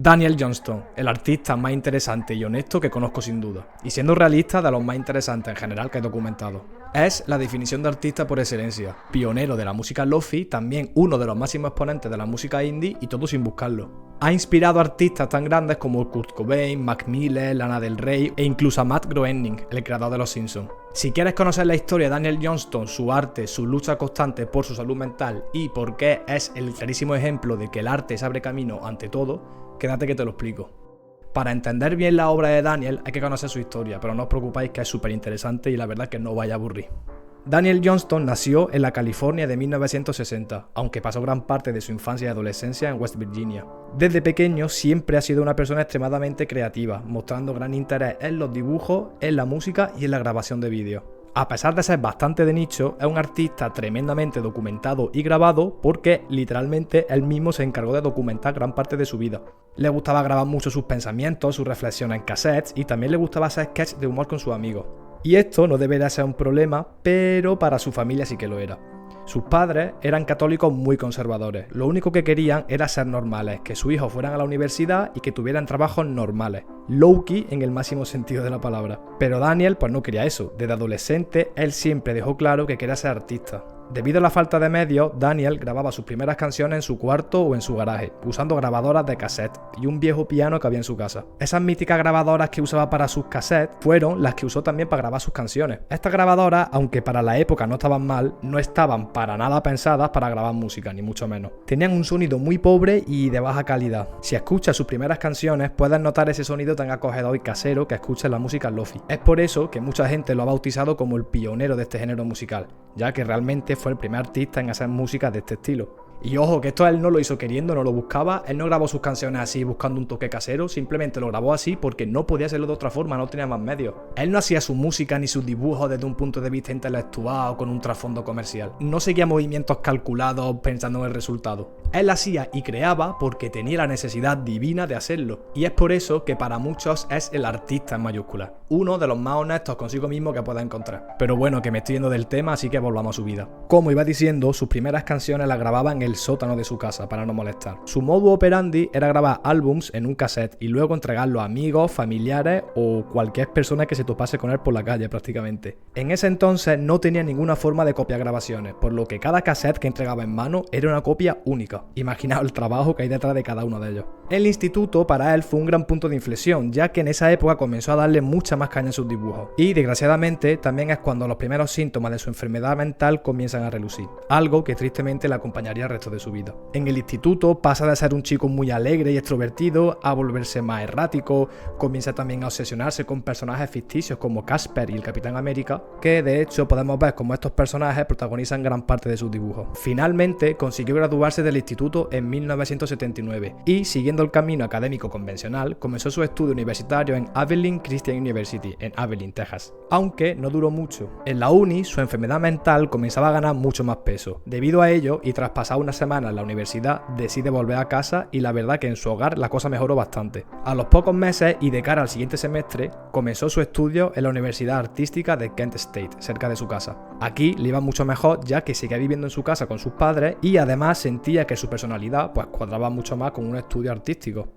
Daniel Johnston, el artista más interesante y honesto que conozco sin duda, y siendo realista, de los más interesantes en general que he documentado. Es la definición de artista por excelencia, pionero de la música lofi, también uno de los máximos exponentes de la música indie y todo sin buscarlo. Ha inspirado a artistas tan grandes como Kurt Cobain, Mac Miller, Lana Del Rey e incluso a Matt Groening, el creador de Los Simpsons. Si quieres conocer la historia de Daniel Johnston, su arte, su lucha constante por su salud mental y por qué es el clarísimo ejemplo de que el arte se abre camino ante todo, quédate que te lo explico. Para entender bien la obra de Daniel hay que conocer su historia, pero no os preocupéis que es súper interesante y la verdad es que no os vaya a aburrir. Daniel Johnston nació en la California de 1960, aunque pasó gran parte de su infancia y adolescencia en West Virginia. Desde pequeño siempre ha sido una persona extremadamente creativa, mostrando gran interés en los dibujos, en la música y en la grabación de vídeos. A pesar de ser bastante de nicho, es un artista tremendamente documentado y grabado porque literalmente él mismo se encargó de documentar gran parte de su vida. Le gustaba grabar mucho sus pensamientos, sus reflexiones en cassettes y también le gustaba hacer sketches de humor con sus amigos. Y esto no debería ser un problema, pero para su familia sí que lo era. Sus padres eran católicos muy conservadores, lo único que querían era ser normales, que sus hijos fueran a la universidad y que tuvieran trabajos normales, low-key en el máximo sentido de la palabra. Pero Daniel pues no quería eso, desde adolescente él siempre dejó claro que quería ser artista. Debido a la falta de medios, Daniel grababa sus primeras canciones en su cuarto o en su garaje, usando grabadoras de cassette y un viejo piano que había en su casa. Esas míticas grabadoras que usaba para sus cassettes fueron las que usó también para grabar sus canciones. Estas grabadoras, aunque para la época no estaban mal, no estaban para nada pensadas para grabar música, ni mucho menos. Tenían un sonido muy pobre y de baja calidad. Si escuchas sus primeras canciones, puedes notar ese sonido tan acogedor y casero que escucha en la música lofi. Es por eso que mucha gente lo ha bautizado como el pionero de este género musical, ya que realmente fue el primer artista en hacer música de este estilo. Y ojo, que esto él no lo hizo queriendo, no lo buscaba, él no grabó sus canciones así buscando un toque casero, simplemente lo grabó así porque no podía hacerlo de otra forma, no tenía más medios. Él no hacía su música ni sus dibujos desde un punto de vista intelectual o con un trasfondo comercial. No seguía movimientos calculados pensando en el resultado. Él hacía y creaba porque tenía la necesidad divina de hacerlo. Y es por eso que para muchos es el artista en mayúsculas. Uno de los más honestos consigo mismo que pueda encontrar. Pero bueno, que me estoy yendo del tema, así que volvamos a su vida. Como iba diciendo, sus primeras canciones las grababa en el sótano de su casa para no molestar. Su modo operandi era grabar álbums en un cassette y luego entregarlo a amigos, familiares o cualquier persona que se topase con él por la calle prácticamente. En ese entonces no tenía ninguna forma de copiar grabaciones, por lo que cada cassette que entregaba en mano era una copia única. Imaginaos el trabajo que hay detrás de cada uno de ellos. El instituto para él fue un gran punto de inflexión, ya que en esa época comenzó a darle mucha más caña a sus dibujos. Y desgraciadamente también es cuando los primeros síntomas de su enfermedad mental comienzan a relucir, algo que tristemente le acompañaría el resto de su vida. En el instituto pasa de ser un chico muy alegre y extrovertido a volverse más errático, comienza también a obsesionarse con personajes ficticios como Casper y el Capitán América, que de hecho podemos ver cómo estos personajes protagonizan gran parte de sus dibujos. Finalmente consiguió graduarse del instituto en 1979 y, siguiendo el camino académico convencional, comenzó su estudio universitario en Abilene Christian University, en Abilene, Texas. Aunque no duró mucho. En la uni, su enfermedad mental comenzaba a ganar mucho más peso. Debido a ello, y tras pasar una semana en la universidad, decide volver a casa y la verdad que en su hogar la cosa mejoró bastante. A los pocos meses y de cara al siguiente semestre, comenzó su estudio en la Universidad Artística de Kent State, cerca de su casa. Aquí le iba mucho mejor ya que seguía viviendo en su casa con sus padres y además sentía que su personalidad pues cuadraba mucho más con un estudio artístico.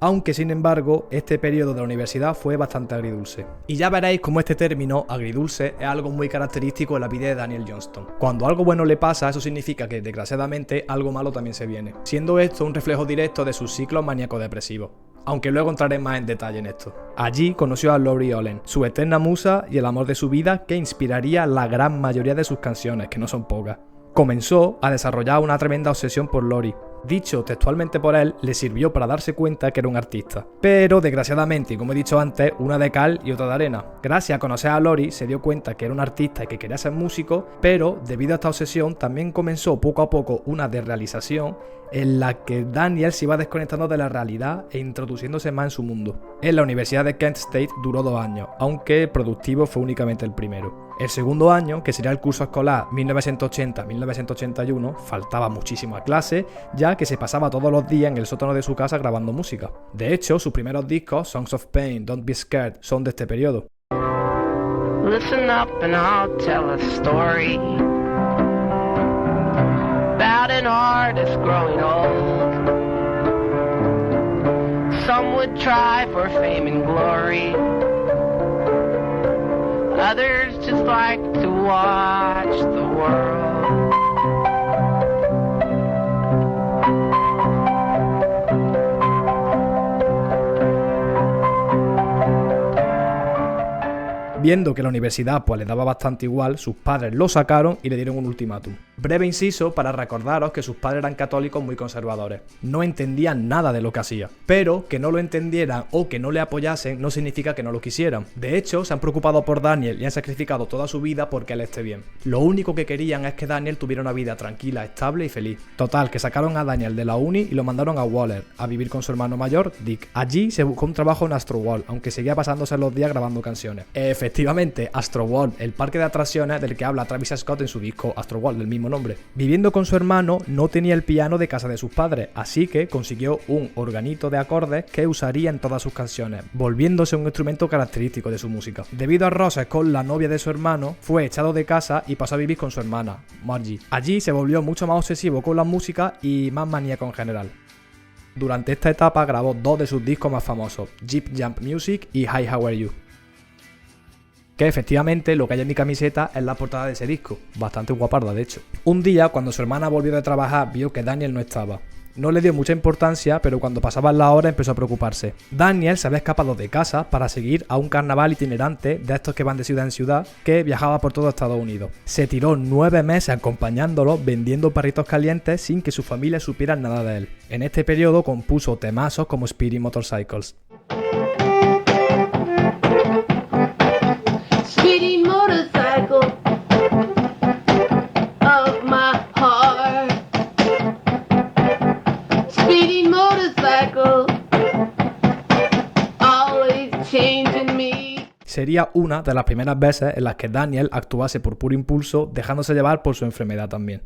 Aunque sin embargo, este periodo de la universidad fue bastante agridulce. Y ya veréis cómo este término, agridulce, es algo muy característico en la vida de Daniel Johnston. Cuando algo bueno le pasa, eso significa que desgraciadamente algo malo también se viene, siendo esto un reflejo directo de sus ciclos maníaco-depresivos. Aunque luego entraré más en detalle en esto. Allí conoció a Lori Olin, su eterna musa y el amor de su vida que inspiraría la gran mayoría de sus canciones, que no son pocas. Comenzó a desarrollar una tremenda obsesión por Lori. Dicho textualmente por él, le sirvió para darse cuenta que era un artista. Pero desgraciadamente, y como he dicho antes, una de cal y otra de arena. Gracias a conocer a Lori, se dio cuenta que era un artista y que quería ser músico, pero debido a esta obsesión también comenzó poco a poco una desrealización en la que Daniel se iba desconectando de la realidad e introduciéndose más en su mundo. En la Universidad de Kent State duró 2 años, aunque productivo fue únicamente el primero. El segundo año, que sería el curso escolar 1980-1981, faltaba muchísimo a clase, ya que se pasaba todos los días en el sótano de su casa grabando música. De hecho, sus primeros discos, Songs of Pain, Don't Be Scared, son de este periodo. Listen up and I'll tell a story about an artist growing old. Some would try for fame and glory. Others just like to watch the world. Viendo que la universidad pues le daba bastante igual, sus padres lo sacaron y le dieron un ultimátum. Breve inciso para recordaros que sus padres eran católicos muy conservadores. No entendían nada de lo que hacía. Pero que no lo entendieran o que no le apoyasen no significa que no lo quisieran. De hecho, se han preocupado por Daniel y han sacrificado toda su vida porque él esté bien. Lo único que querían es que Daniel tuviera una vida tranquila, estable y feliz. Total, que sacaron a Daniel de la uni y lo mandaron a Waller, a vivir con su hermano mayor, Dick. Allí se buscó un trabajo en Astroworld, aunque seguía pasándose los días grabando canciones. Efectivamente, Astroworld, el parque de atracciones del que habla Travis Scott en su disco Astroworld, del mismo nombre. Viviendo con su hermano, no tenía el piano de casa de sus padres, así que consiguió un organito de acordes que usaría en todas sus canciones, volviéndose un instrumento característico de su música. Debido a roces con la novia de su hermano, fue echado de casa y pasó a vivir con su hermana, Margie. Allí se volvió mucho más obsesivo con la música y más maníaco en general. Durante esta etapa grabó dos de sus discos más famosos, Jeep Jump Music y Hi How Are You. Que efectivamente lo que hay en mi camiseta es la portada de ese disco, bastante guaparda de hecho. Un día, cuando su hermana volvió de trabajar, vio que Daniel no estaba. No le dio mucha importancia, pero cuando pasaban las horas empezó a preocuparse. Daniel se había escapado de casa para seguir a un carnaval itinerante de estos que van de ciudad en ciudad, que viajaba por todo Estados Unidos. Se tiró 9 meses acompañándolo, vendiendo perritos calientes sin que su familia supiera nada de él. En este periodo compuso temazos como Speedy Motorcycles. Speeding motorcycle of my heart. Speeding motorcycle, always changing me. Sería una de las primeras veces en las que Daniel actuase por puro impulso, dejándose llevar por su enfermedad también.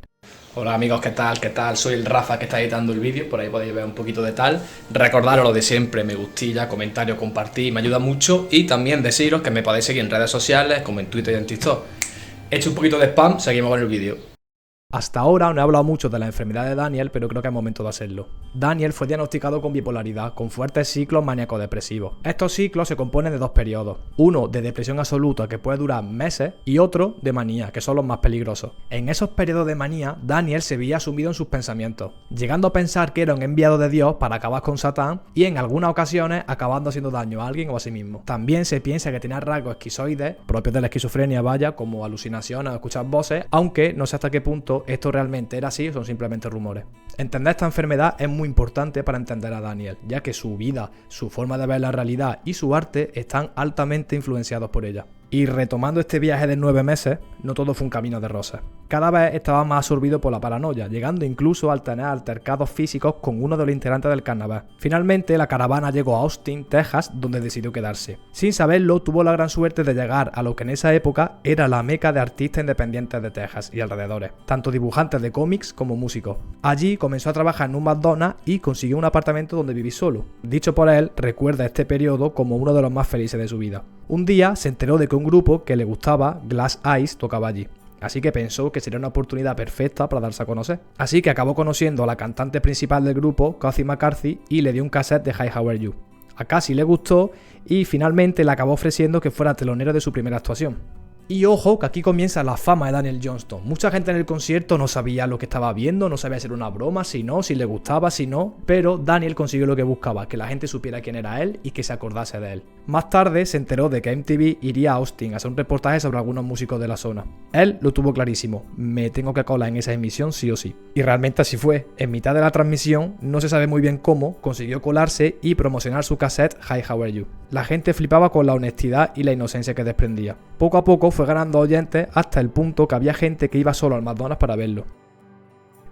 Hola amigos, ¿qué tal? ¿Qué tal? Soy el Rafa que está editando el vídeo, por ahí podéis ver un poquito de tal. Recordaros lo de siempre, me gustilla, comentario, compartir, me ayuda mucho. Y también deciros que me podéis seguir en redes sociales, como en Twitter y en TikTok. He hecho un poquito de spam, seguimos con el vídeo. Hasta ahora no he hablado mucho de la enfermedad de Daniel, pero creo que es momento de hacerlo. Daniel fue diagnosticado con bipolaridad, con fuertes ciclos maníaco-depresivos. Estos ciclos se componen de dos periodos, uno de depresión absoluta que puede durar meses y otro de manía, que son los más peligrosos. En esos periodos de manía, Daniel se veía sumido en sus pensamientos, llegando a pensar que era un enviado de Dios para acabar con Satán y en algunas ocasiones acabando haciendo daño a alguien o a sí mismo. También se piensa que tenía rasgos esquizoides, propios de la esquizofrenia vaya, como alucinaciones o escuchar voces, aunque no sé hasta qué punto esto realmente era así o son simplemente rumores. Entender esta enfermedad es muy importante para entender a Daniel, ya que su vida, su forma de ver la realidad y su arte están altamente influenciados por ella. Y retomando este viaje de 9 meses, no todo fue un camino de rosas. Cada vez estaba más absorbido por la paranoia, llegando incluso a tener altercados físicos con uno de los integrantes del carnaval. Finalmente, la caravana llegó a Austin, Texas, donde decidió quedarse. Sin saberlo, tuvo la gran suerte de llegar a lo que en esa época era la meca de artistas independientes de Texas y alrededores, tanto dibujantes de cómics como músicos. Allí comenzó a trabajar en un McDonald's y consiguió un apartamento donde vivir solo. Dicho por él, recuerda este periodo como uno de los más felices de su vida. Un día se enteró de que un grupo que le gustaba, Glass Eyes, tocaba allí. Así que pensó que sería una oportunidad perfecta para darse a conocer. Así que acabó conociendo a la cantante principal del grupo, Cassie McCarthy, y le dio un cassette de Hi How Are You. A Cassie le gustó y finalmente le acabó ofreciendo que fuera telonero de su primera actuación. Y ojo, que aquí comienza la fama de Daniel Johnston. Mucha gente en el concierto no sabía lo que estaba viendo, no sabía si era una broma, si no, si le gustaba, si no, pero Daniel consiguió lo que buscaba, que la gente supiera quién era él y que se acordase de él. Más tarde se enteró de que MTV iría a Austin a hacer un reportaje sobre algunos músicos de la zona. Él lo tuvo clarísimo, me tengo que colar en esa emisión sí o sí. Y realmente así fue. En mitad de la transmisión, no se sabe muy bien cómo, consiguió colarse y promocionar su cassette Hi How Are You. La gente flipaba con la honestidad y la inocencia que desprendía. Poco a poco fue ganando oyentes hasta el punto que había gente que iba solo al McDonald's para verlo.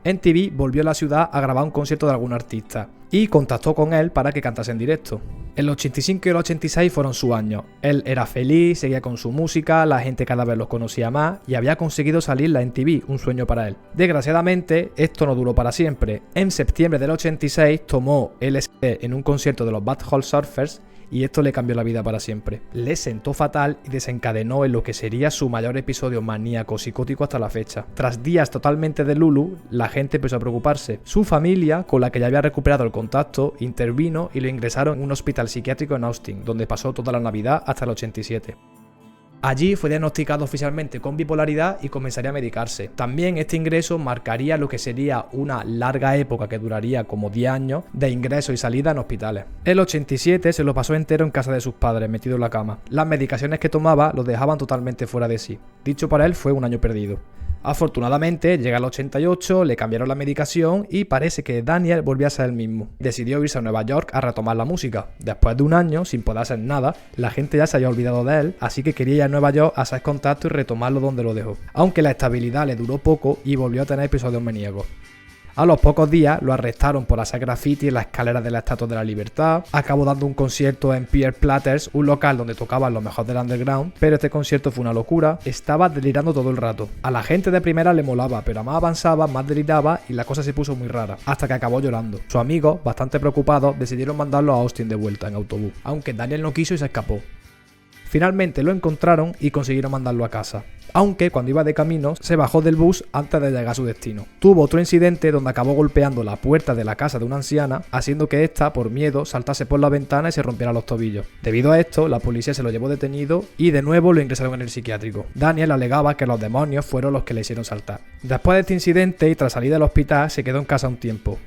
MTV volvió a la ciudad a grabar un concierto de algún artista y contactó con él para que cantase en directo. El 85 y el 86 fueron sus años. Él era feliz, seguía con su música, la gente cada vez los conocía más y había conseguido salir la MTV, un sueño para él. Desgraciadamente, esto no duró para siempre. En septiembre del 86 tomó LSD en un concierto de los Bad Hole Surfers y esto le cambió la vida para siempre. Le sentó fatal y desencadenó en lo que sería su mayor episodio maníaco psicótico hasta la fecha. Tras días totalmente de Lulu, la gente empezó a preocuparse. Su familia, con la que ya había recuperado el contacto, intervino y lo ingresaron en un hospital psiquiátrico en Austin, donde pasó toda la Navidad hasta el 87. Allí fue diagnosticado oficialmente con bipolaridad y comenzaría a medicarse. También este ingreso marcaría lo que sería una larga época que duraría como 10 años de ingreso y salida en hospitales. El 87 se lo pasó entero en casa de sus padres, metido en la cama. Las medicaciones que tomaba lo dejaban totalmente fuera de sí. Dicho para él fue un año perdido. Afortunadamente, llega el 88, le cambiaron la medicación y parece que Daniel volvió a ser el mismo. Decidió irse a Nueva York a retomar la música. Después de un año, sin poder hacer nada, la gente ya se había olvidado de él, así que quería ir a Nueva York a hacer contacto y retomarlo donde lo dejó. Aunque la estabilidad le duró poco y volvió a tener episodios maníacos. A los pocos días lo arrestaron por hacer graffiti en la escalera de la Estatua de la Libertad. Acabó dando un concierto en Pierre Platters, un local donde tocaban lo mejor del underground, pero este concierto fue una locura. Estaba delirando todo el rato. A la gente de primera le molaba, pero a más avanzaba, más deliraba y la cosa se puso muy rara, hasta que acabó llorando. Sus amigos, bastante preocupados, decidieron mandarlo a Austin de vuelta en autobús, aunque Daniel no quiso y se escapó. Finalmente lo encontraron y consiguieron mandarlo a casa, aunque cuando iba de camino se bajó del bus antes de llegar a su destino. Tuvo otro incidente donde acabó golpeando la puerta de la casa de una anciana, haciendo que ésta, por miedo, saltase por la ventana y se rompiera los tobillos. Debido a esto, la policía se lo llevó detenido y de nuevo lo ingresaron en el psiquiátrico. Daniel alegaba que los demonios fueron los que le hicieron saltar. Después de este incidente y tras salir del hospital, se quedó en casa un tiempo.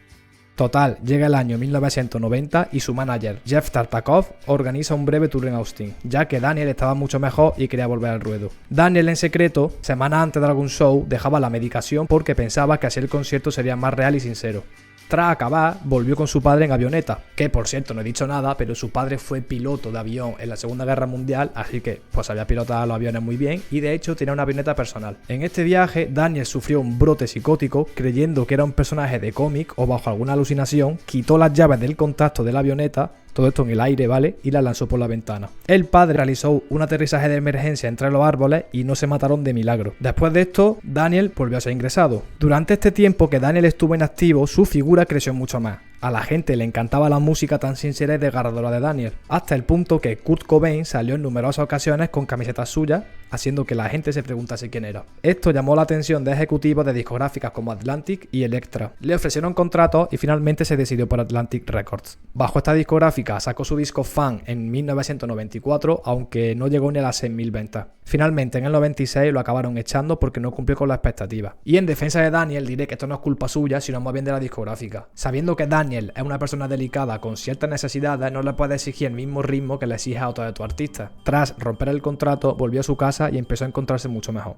Total, llega el año 1990 y su manager, Jeff Tartakov, organiza un breve tour en Austin, ya que Daniel estaba mucho mejor y quería volver al ruedo. Daniel, en secreto, semanas antes de algún show, dejaba la medicación porque pensaba que así el concierto sería más real y sincero. Tras acabar, volvió con su padre en avioneta, que por cierto no he dicho nada, pero su padre fue piloto de avión en la Segunda Guerra Mundial, así que pues sabía pilotar los aviones muy bien y de hecho tenía una avioneta personal. En este viaje, Daniel sufrió un brote psicótico, creyendo que era un personaje de cómic o bajo alguna alucinación, quitó las llaves del contacto de la avioneta, todo esto en el aire, ¿vale? Y la lanzó por la ventana. El padre realizó un aterrizaje de emergencia entre los árboles y no se mataron de milagro. Después de esto, Daniel volvió a ser ingresado. Durante este tiempo que Daniel estuvo inactivo, su figura creció mucho más. A la gente le encantaba la música tan sincera y desgarradora de Daniel, hasta el punto que Kurt Cobain salió en numerosas ocasiones con camisetas suyas, haciendo que la gente se preguntase quién era. Esto llamó la atención de ejecutivos de discográficas como Atlantic y Elektra. Le ofrecieron contratos y finalmente se decidió por Atlantic Records. Bajo esta discográfica sacó su disco Fan en 1994, aunque no llegó ni a las 6.000 ventas. Finalmente en el 96 lo acabaron echando porque no cumplió con las expectativas. Y en defensa de Daniel diré que esto no es culpa suya, sino más bien de la discográfica. Sabiendo que Daniel es una persona delicada con ciertas necesidades, no le puede exigir el mismo ritmo que le exige a otro de tus artistas. Tras romper el contrato, volvió a su casa y empezó a encontrarse mucho mejor.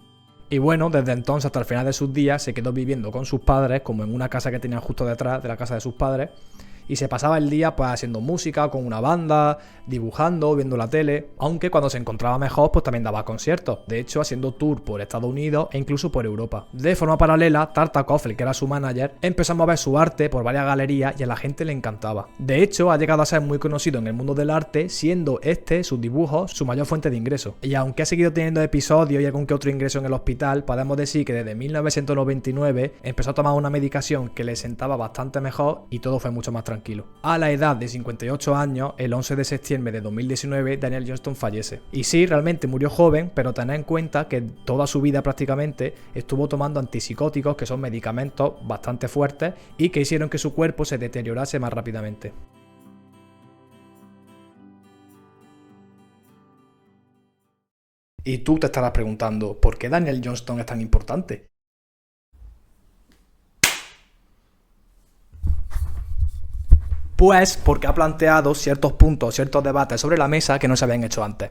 Y bueno, desde entonces hasta el final de sus días se quedó viviendo con sus padres, como en una casa que tenían justo detrás de la casa de sus padres, y se pasaba el día pues haciendo música con una banda, dibujando, viendo la tele, aunque cuando se encontraba mejor pues también daba conciertos, de hecho haciendo tour por Estados Unidos e incluso por Europa. De forma paralela, Tartakov, el que era su manager, empezó a mover su arte por varias galerías y a la gente le encantaba. De hecho, ha llegado a ser muy conocido en el mundo del arte, siendo sus dibujos, su mayor fuente de ingreso. Y aunque ha seguido teniendo episodios y algún que otro ingreso en el hospital, podemos decir que desde 1999 empezó a tomar una medicación que le sentaba bastante mejor y todo fue mucho más tranquilo. A la edad de 58 años, el 11 de septiembre de 2019, Daniel Johnston fallece. Y sí, realmente murió joven, pero tened en cuenta que toda su vida prácticamente estuvo tomando antipsicóticos, que son medicamentos bastante fuertes y que hicieron que su cuerpo se deteriorase más rápidamente. Y tú te estarás preguntando, ¿por qué Daniel Johnston es tan importante? Pues porque ha planteado ciertos puntos, ciertos debates sobre la mesa que no se habían hecho antes.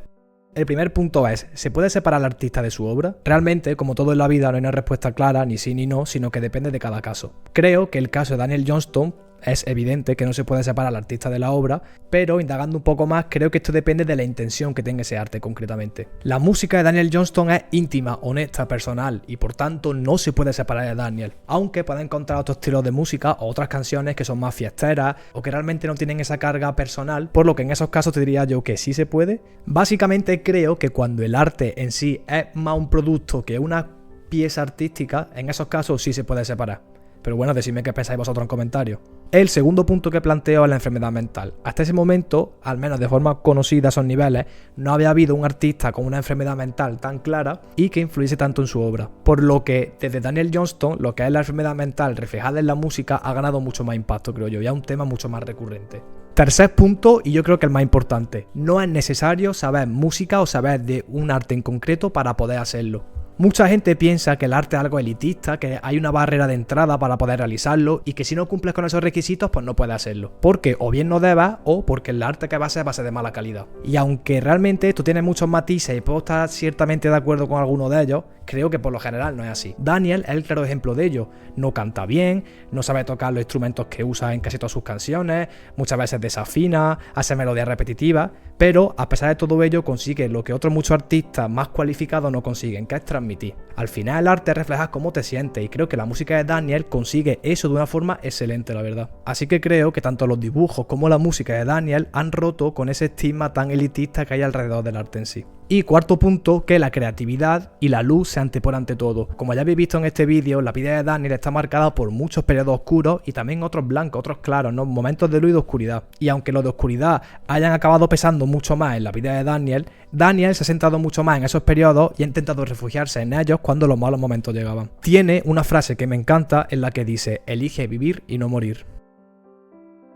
El primer punto es, ¿se puede separar al artista de su obra? Realmente, como todo en la vida, no hay una respuesta clara, ni sí ni no, sino que depende de cada caso. Creo que el caso de Daniel Johnston es evidente que no se puede separar al artista de la obra, pero indagando un poco más, creo que esto depende de la intención que tenga ese arte concretamente. La música de Daniel Johnston es íntima, honesta, personal, y por tanto no se puede separar de Daniel, aunque pueda encontrar otros estilos de música o otras canciones que son más fiesteras o que realmente no tienen esa carga personal, por lo que en esos casos te diría yo que sí se puede. Básicamente creo que cuando el arte en sí es más un producto que una pieza artística, en esos casos sí se puede separar. Pero bueno, decidme qué pensáis vosotros en comentarios. El segundo punto que planteo es la enfermedad mental. Hasta ese momento, al menos de forma conocida a esos niveles, no había habido un artista con una enfermedad mental tan clara y que influyese tanto en su obra. Por lo que desde Daniel Johnston, lo que es la enfermedad mental reflejada en la música ha ganado mucho más impacto, creo yo, y es un tema mucho más recurrente. Tercer punto, y yo creo que el más importante, no es necesario saber música o saber de un arte en concreto para poder hacerlo. Mucha gente piensa que el arte es algo elitista, que hay una barrera de entrada para poder realizarlo y que si no cumples con esos requisitos pues no puedes hacerlo. Porque o bien no debas o porque el arte que va a ser de mala calidad. Y aunque realmente esto tiene muchos matices y puedo estar ciertamente de acuerdo con alguno de ellos, creo que por lo general no es así. Daniel es el claro ejemplo de ello. No canta bien, no sabe tocar los instrumentos que usa en casi todas sus canciones, muchas veces desafina, hace melodías repetitivas, pero a pesar de todo ello consigue lo que otros muchos artistas más cualificados no consiguen, que es transmitir. Al final el arte refleja cómo te sientes y creo que la música de Daniel consigue eso de una forma excelente, la verdad. Así que creo que tanto los dibujos como la música de Daniel han roto con ese estigma tan elitista que hay alrededor del arte en sí. Y cuarto punto, que la creatividad y la luz se antepone ante todo. Como ya habéis visto en este vídeo, la vida de Daniel está marcada por muchos periodos oscuros y también otros blancos, otros claros, ¿no? Momentos de luz y de oscuridad. Y aunque los de oscuridad hayan acabado pesando mucho más en la vida de Daniel, Daniel se ha centrado mucho más en esos periodos y ha intentado refugiarse en ellos cuando los malos momentos llegaban. Tiene una frase que me encanta en la que dice: elige vivir y no morir.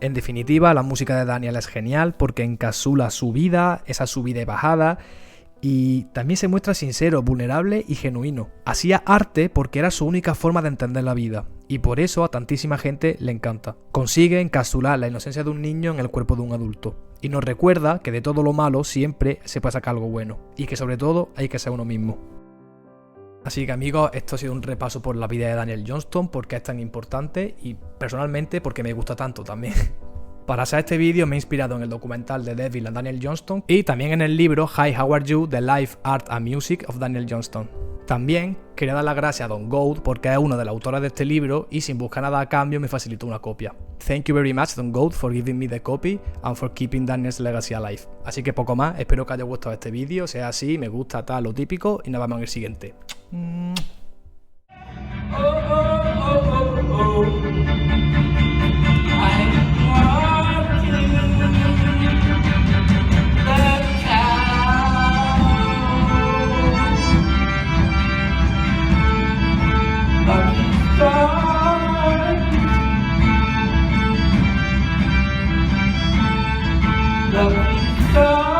En definitiva, la música de Daniel es genial porque encapsula su vida, esa subida y bajada, y también se muestra sincero, vulnerable y genuino. Hacía arte porque era su única forma de entender la vida, y por eso a tantísima gente le encanta. Consigue encapsular la inocencia de un niño en el cuerpo de un adulto, y nos recuerda que de todo lo malo siempre se puede sacar algo bueno, y que sobre todo hay que ser uno mismo. Así que amigos, esto ha sido un repaso por la vida de Daniel Johnston, porque es tan importante y personalmente porque me gusta tanto también. Para hacer este vídeo me he inspirado en el documental de Devil and Daniel Johnston y también en el libro Hi, How Are You? The Life, Art and Music of Daniel Johnston. También quería dar las gracias a Don Goat porque es uno de los autores de este libro y sin buscar nada a cambio me facilitó una copia. Thank you very much Don Goat for giving me the copy and for keeping Daniel's legacy alive. Así que poco más, espero que haya gustado este vídeo, sea así, me gusta tal lo típico y nos vemos en el siguiente. Lucky star.